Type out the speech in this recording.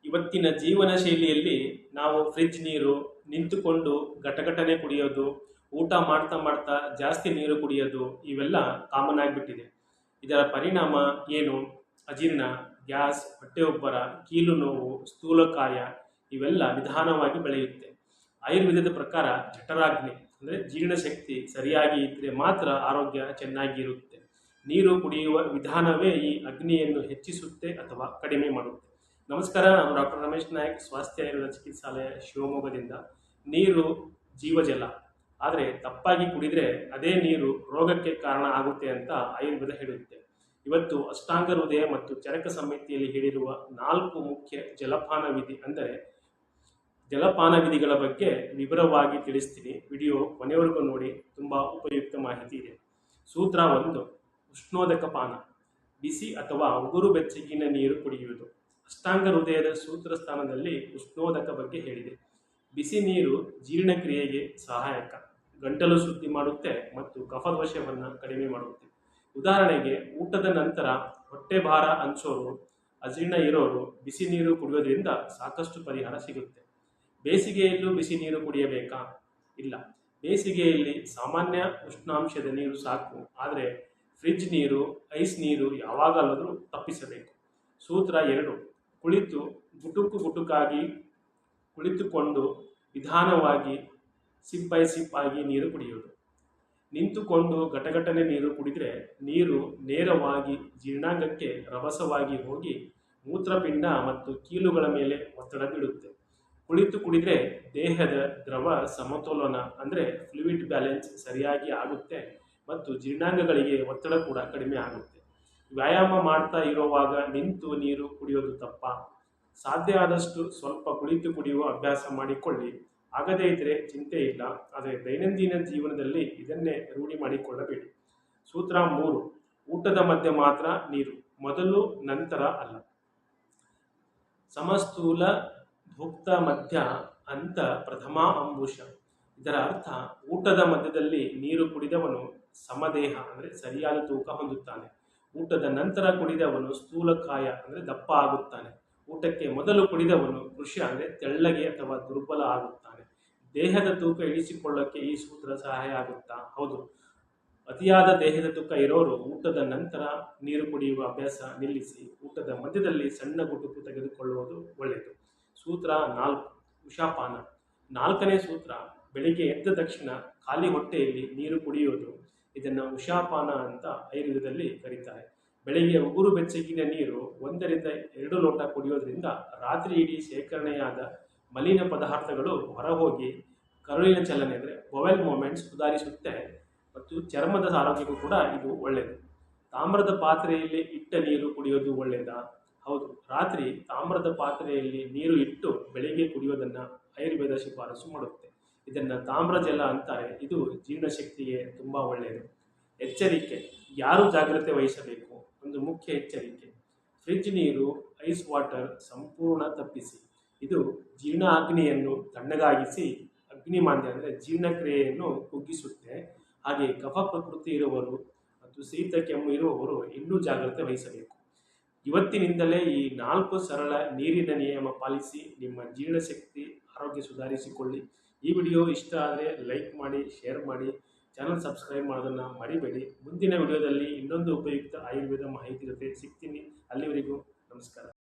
ಇವತ್ತಿನ ಜೀವನ ಶೈಲಿಯಲ್ಲಿ ನಾವು ಫ್ರಿಡ್ಜ್ ನೀರು, ನಿಂತುಕೊಂಡು ಘಟಘಟನೆ ಕುಡಿಯೋದು, ಊಟ ಮಾಡ್ತಾ ಮಾಡ್ತಾ ಜಾಸ್ತಿ ನೀರು ಕುಡಿಯೋದು ಇವೆಲ್ಲ ಕಾಮನ್ ಆಗಿಬಿಟ್ಟಿದೆ. ಇದರ ಪರಿಣಾಮ ಏನು? ಅಜೀರ್ಣ, ಗ್ಯಾಸ್, ಹೊಟ್ಟೆಯೊಬ್ಬರ, ಕೀಲು ನೋವು, ಸ್ಥೂಲಕಾಯ ಇವೆಲ್ಲ ನಿಧಾನವಾಗಿ ಬೆಳೆಯುತ್ತೆ. ಆಯುರ್ವೇದದ ಪ್ರಕಾರ ಜಠರಾಗ್ನಿ ಅಂದರೆ ಜೀರ್ಣಶಕ್ತಿ ಸರಿಯಾಗಿ ಇದ್ದರೆ ಮಾತ್ರ ಆರೋಗ್ಯ ಚೆನ್ನಾಗಿ ಇರುತ್ತೆ. ನೀರು ಕುಡಿಯುವ ವಿಧಾನವೇ ಈ ಅಗ್ನಿಯನ್ನು ಹೆಚ್ಚಿಸುತ್ತೆ ಅಥವಾ ಕಡಿಮೆ ಮಾಡುತ್ತೆ. ನಮಸ್ಕಾರ, ನಾನು ಡಾಕ್ಟರ್ ರಮೇಶ್ ನಾಯಕ್, ಸ್ವಾಸ್ಥ್ಯ ಆಯುರ್ವೇದ ಚಿಕಿತ್ಸಾಲಯ, ಶಿವಮೊಗ್ಗದಿಂದ. ನೀರು ಜೀವಜಲ, ಆದರೆ ತಪ್ಪಾಗಿ ಕುಡಿದರೆ ಅದೇ ನೀರು ರೋಗಕ್ಕೆ ಕಾರಣ ಆಗುತ್ತೆ ಅಂತ ಆಯುರ್ವೇದ ಹೇಳುತ್ತೆ. ಇವತ್ತು ಅಷ್ಟಾಂಗ ಹೃದಯ ಮತ್ತು ಚರಕ ಸಂಹಿತೆಯಲ್ಲಿ ಹೇಳಿರುವ 4 ಮುಖ್ಯ ಜಲಪಾನ ವಿಧಿ ಅಂದರೆ ಜಲಪಾನ ವಿಧಿಗಳ ಬಗ್ಗೆ ವಿವರವಾಗಿ ತಿಳಿಸ್ತೀನಿ. ವಿಡಿಯೋ ಕೊನೆವರೆಗೂ ನೋಡಿ, ತುಂಬ ಉಪಯುಕ್ತ ಮಾಹಿತಿ ಇದೆ. ಸೂತ್ರ 1: ಉಷ್ಣೋದಕ ಪಾನ. ಬಿಸಿ ಅಥವಾ ಉಗುರು ಬೆಚ್ಚಗಿನ ನೀರು ಕುಡಿಯುವುದು. ಅಷ್ಟಾಂಗ ಹೃದಯದ ಸೂತ್ರ ಸ್ಥಾನದಲ್ಲಿ ಉಷ್ಣೋದಕ ಬಗ್ಗೆ ಹೇಳಿದೆ. ಬಿಸಿ ನೀರು ಜೀರ್ಣಕ್ರಿಯೆಗೆ ಸಹಾಯಕ, ಗಂಟಲು ಶುದ್ಧಿ ಮಾಡುತ್ತೆ ಮತ್ತು ಕಫದೋಷವನ್ನು ಕಡಿಮೆ ಮಾಡುತ್ತೆ. ಉದಾಹರಣೆಗೆ, ಊಟದ ನಂತರ ಹೊಟ್ಟೆ ಭಾರ ಅನ್ಸೋರು, ಅಜೀರ್ಣ ಇರೋರು ಬಿಸಿ ನೀರು ಕುಡಿಯೋದ್ರಿಂದ ಸಾಕಷ್ಟು ಪರಿಹಾರ ಸಿಗುತ್ತೆ. ಬೇಸಿಗೆಯಲ್ಲೂ ಬಿಸಿ ನೀರು ಕುಡಿಯಬೇಕಾ? ಇಲ್ಲ, ಬೇಸಿಗೆಯಲ್ಲಿ ಸಾಮಾನ್ಯ ಉಷ್ಣಾಂಶದ ನೀರು ಸಾಕು. ಆದರೆ ಫ್ರಿಡ್ಜ್ ನೀರು, ಐಸ್ ನೀರು ಯಾವಾಗಲಾದರೂ ತಪ್ಪಿಸಬೇಕು. ಸೂತ್ರ 2: ಗುಟುಕಾಗಿ ಕುಳಿತುಕೊಂಡು ನಿಧಾನವಾಗಿ ಸಿಪ್ ಬೈ ಸಿಪ್ ಆಗಿ ನೀರು ಕುಡಿಯೋದು. ನಿಂತುಕೊಂಡು ಘಟಘಟನೆ ನೀರು ಕುಡಿದರೆ ನೀರು ನೇರವಾಗಿ ಜೀರ್ಣಾಂಗಕ್ಕೆ ರಭಸವಾಗಿ ಹೋಗಿ ಮೂತ್ರಪಿಂಡ ಮತ್ತು ಕೀಲುಗಳ ಮೇಲೆ ಒತ್ತಡ ಬೀಳುತ್ತೆ. ಕುಳಿತು ಕುಡಿದರೆ ದೇಹದ ದ್ರವ ಸಮತೋಲನ ಅಂದರೆ ಫ್ಲೂಯಿಡ್ ಬ್ಯಾಲೆನ್ಸ್ ಸರಿಯಾಗಿ ಆಗುತ್ತೆ ಮತ್ತು ಜೀರ್ಣಾಂಗಗಳಿಗೆ ಒತ್ತಡ ಕೂಡ ಕಡಿಮೆ ಆಗುತ್ತೆ. ವ್ಯಾಯಾಮ ಮಾಡ್ತಾ ಇರುವಾಗ ನಿಂತು ನೀರು ಕುಡಿಯೋದು ತಪ್ಪಾ? ಸಾಧ್ಯ ಆದಷ್ಟು ಸ್ವಲ್ಪ ಕುಳಿತು ಕುಡಿಯುವ ಅಭ್ಯಾಸ ಮಾಡಿಕೊಳ್ಳಿ. ಆಗದೇ ಇದ್ದರೆ ಚಿಂತೆ ಇಲ್ಲ, ಆದರೆ ದೈನಂದಿನ ಜೀವನದಲ್ಲಿ ಇದನ್ನೇ ರೂಢಿ ಮಾಡಿಕೊಳ್ಳಬೇಡಿ. ಸೂತ್ರ 3: ಊಟದ ಮಧ್ಯೆ ಮಾತ್ರ ನೀರು, ಮೊದಲು ನಂತರ ಅಲ್ಲ. ಸಮಸ್ಥೂಲ ಭುಕ್ತ ಮಧ್ಯ ಅಂತ ಪ್ರಥಮ ಅಂಬುಷ. ಇದರ ಅರ್ಥ, ಊಟದ ಮಧ್ಯದಲ್ಲಿ ನೀರು ಕುಡಿದವನು ಸಮದೇಹ ಅಂದರೆ ಸರಿಯಾದ ತೂಕ ಹೊಂದುತ್ತಾನೆ. ಊಟದ ನಂತರ ಕುಡಿದವನು ಸ್ಥೂಲಕಾಯ ಅಂದರೆ ದಪ್ಪ ಆಗುತ್ತಾನೆ. ಊಟಕ್ಕೆ ಮೊದಲು ಕುಡಿದವನು ಕೃಷ ಅಂದರೆ ತೆಳ್ಳಗೆ ಅಥವಾ ದುರ್ಬಲ ಆಗುತ್ತಾನೆ. ದೇಹದ ತೂಕ ಇಳಿಸಿಕೊಳ್ಳಕ್ಕೆ ಈ ಸೂತ್ರ ಸಹಾಯ ಆಗುತ್ತಾ? ಹೌದು. ಅತಿಯಾದ ದೇಹದ ತೂಕ ಇರೋರು ಊಟದ ನಂತರ ನೀರು ಕುಡಿಯುವ ಅಭ್ಯಾಸ ನಿಲ್ಲಿಸಿ ಊಟದ ಮಧ್ಯದಲ್ಲಿ ಸಣ್ಣ ಗುಟುಕು ತೆಗೆದುಕೊಳ್ಳುವುದು ಒಳ್ಳೆಯದು. ಸೂತ್ರ 4: ಉಷಾಪಾನ. 4ನೇ ಸೂತ್ರ: ಬೆಳಿಗ್ಗೆ ಎದ್ದ ತಕ್ಷಣ ಖಾಲಿ ಹೊಟ್ಟೆಯಲ್ಲಿ ನೀರು ಕುಡಿಯೋದು. ಇದನ್ನು ಉಷಾಪಾನ ಅಂತ ಆಯುರ್ವೇದದಲ್ಲಿ ಕರೀತಾರೆ. ಬೆಳಿಗ್ಗೆ ಉಗುರು ಬೆಚ್ಚಗಿನ ನೀರು 1 ರಿಂದ 2 ಲೋಟ ಕುಡಿಯೋದ್ರಿಂದ ರಾತ್ರಿ ಇಡೀ ಶೇಖರಣೆಯಾದ ಮಲಿನ ಪದಾರ್ಥಗಳು ಹೊರಹೋಗಿ ಕರುಳಿನ ಚಲನೆ ಅಂದರೆ ಬೊವೆಲ್ ಮೂಮೆಂಟ್ಸ್ ಸುಧಾರಿಸುತ್ತೆ ಮತ್ತು ಚರ್ಮದ ಆರೋಗ್ಯಕ್ಕೂ ಕೂಡ ಇದು ಒಳ್ಳೆಯದು. ತಾಮ್ರದ ಪಾತ್ರೆಯಲ್ಲಿ ಇಟ್ಟ ನೀರು ಕುಡಿಯೋದು ಒಳ್ಳೆಯದಾ? ಹೌದು. ರಾತ್ರಿ ತಾಮ್ರದ ಪಾತ್ರೆಯಲ್ಲಿ ನೀರು ಇಟ್ಟು ಬೆಳಿಗ್ಗೆ ಕುಡಿಯೋದನ್ನು ಆಯುರ್ವೇದ ಶಿಫಾರಸು ಮಾಡುತ್ತೆ. ಇದನ್ನು ತಾಮ್ರ ಜಲ ಅಂತಾರೆ. ಇದು ಜೀರ್ಣಶಕ್ತಿಗೆ ತುಂಬ ಒಳ್ಳೆಯದು. ಎಚ್ಚರಿಕೆ: ಯಾರು ಜಾಗ್ರತೆ ವಹಿಸಬೇಕು? ಒಂದು ಮುಖ್ಯ ಎಚ್ಚರಿಕೆ: ಫ್ರಿಡ್ಜ್ ನೀರು, ಐಸ್ ವಾಟರ್ ಸಂಪೂರ್ಣ ತಪ್ಪಿಸಿ. ಇದು ಜೀರ್ಣಾಗ್ನಿಯನ್ನು ತಣ್ಣಗಾಗಿಸಿ ಅಗ್ನಿಮಾಂದ್ಯ ಅಂದರೆ ಜೀರ್ಣಕ್ರಿಯೆಯನ್ನು ಕುಗ್ಗಿಸುತ್ತೆ. ಹಾಗೆ ಕಫ ಪ್ರಕೃತಿ ಇರುವವರು ಮತ್ತು ಶೀತ ಕೆಮ್ಮು ಇರುವವರು ಇನ್ನೂ ಜಾಗ್ರತೆ ವಹಿಸಬೇಕು. ಇವತ್ತಿನಿಂದಲೇ ಈ 4 ಸರಳ ನೀರಿನ ನಿಯಮ ಪಾಲಿಸಿ ನಿಮ್ಮ ಜೀರ್ಣಶಕ್ತಿ ಆರೋಗ್ಯ ಸುಧಾರಿಸಿಕೊಳ್ಳಿ. ಈ ವಿಡಿಯೋ ಇಷ್ಟ ಆದರೆ ಲೈಕ್ ಮಾಡಿ, ಶೇರ್ ಮಾಡಿ, ಚಾನಲ್ ಸಬ್ಸ್ಕ್ರೈಬ್ ಮಾಡೋದನ್ನು ಮರಿಬೇಡಿ. ಮುಂದಿನ ವಿಡಿಯೋದಲ್ಲಿ ಇನ್ನೊಂದು ಉಪಯುಕ್ತ ಆಯುರ್ವೇದ ಮಾಹಿತಿ ಜೊತೆ ಸಿಗ್ತೀನಿ. ಅಲ್ಲಿವರೆಗೂ ನಮಸ್ಕಾರ.